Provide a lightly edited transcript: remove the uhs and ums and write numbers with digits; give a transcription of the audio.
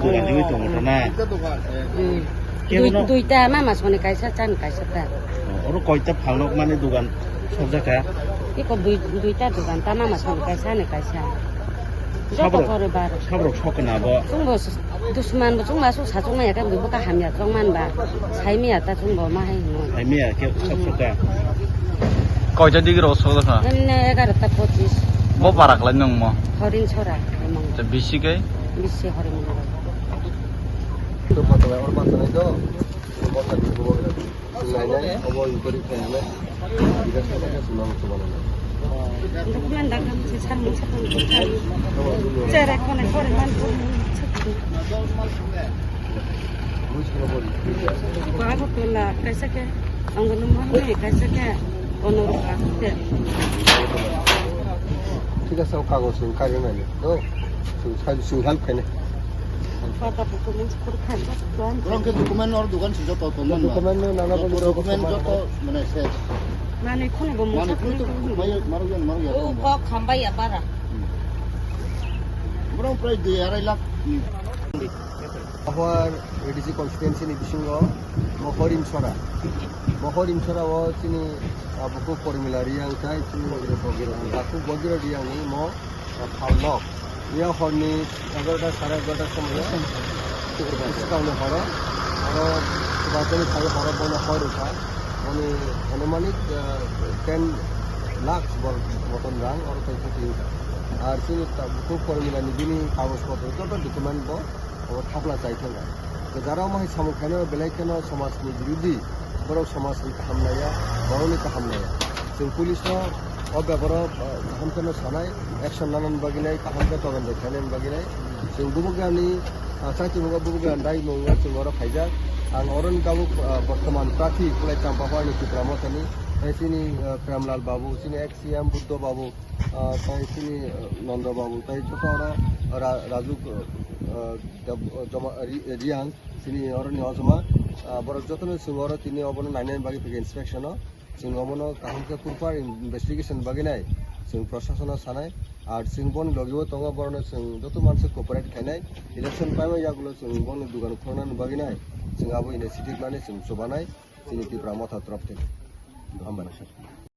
দোকান দিবি তো মোটা না দুইটা মামা সনে কাইসা চান কাইসা তা ওর কয়টা ভালো মানে দোকান সব জায়গা ইকো দুইটা দোকান তা মামা সনে কাইসা নে কাইসা যত করে বার সাবরক সকে না bo 중보 두스만 뭐 중마수 사중만 약간 뭐가 함이야 정만 봐 사이미야 다 중보 마해 뭐 ai mía que সবসকা কয়টা দিকে অসুবিধা না 근데 11টা 25 뭐 바락라 놈 뭐. হরিণ ছড়া মং 저 미시게 বিশ্বে হরিণ মং তো পাতলা ওর পাতলা নাই তো কথা দিব নাই নাই খবর ইকরি ফেলে এটা সবাইকে শুনাম তো বলে না dokumen dagang si sarmo sa pagkakas cara ko na ko man ko বুঝতে বলি bago ko la kaisa ke ang gunom mo ni kaisa ke ono ka ঠিক আছে ও কাগজ কাগজ নাই তো সুহাল কেনে pata ko mo sa kurkan tuan Orang ke dokumen or dukan si joto to man. dokumen নানা Dokumen joto mane se. mane ko ni mo Mane sa kuto maruyan. o ko khambay abara Orang pray di aray lak. আবার ADC constituency নিবিসিংহ মহরিম ছড়া ও চিনি বুকু পরিমিলা রিয়াং চাই চিনি বগির Baku বগির Reang নি ম ফালক ইয়া হরনি 11টা 11:30 সময় কাউনে হর আর বাজারে খাই হর বনে হয় রুখা মানে অনুমানিক 10 লাখ মতন রাং আর তাই আর চিনি বুকু পরিমিলা নিবিনি কাগজপত্র যত ডকুমেন্ট ব থাকলা চাইছেন যারা আমার সামুখানে বেলাইখানে সমাজनि বিরোধী बर' समाजनि खालामनाया गावनि खालामनाया जों पुलिसनाव अब्याबराव खालामनो सानाय एक्सन लानानै बागिनाय खालामनो तगन देखायनानै बागिनाय जों बुबुगानि साथि मुगा बुबुगान दाय मुगा जों अर फायजा आं अरन गाबु बर्तमान प्रार्थी कुलाय चाम्पापानि चित्रामतनि सिनि प्रेमलाल बाबु सिनि एक्सएम बुद्ध बाबु ताई सिनि नंद बाबु ताई छोटा राजू जमा रियां सिनि अरनि अजमा बरक जतन सिंगर तिनी अबन नाइन बागी फैगे इन्सपेक्शन जों अबन काहमके पुरपार इन्वेस्टिगेशन बागिनाय जों प्रशासन सानाय और जों बन लगिबो दङ बरन जों जत मानसि कोअपारेट खायनाय इलेक्शन टाइम यागुलो जों बन दुगान खुरनानै बागिनाय जों आबो इनिशिएटिभ लानाय जों जबानाय जोंनि तिब्रा मथा तरफ থেকে हामबाय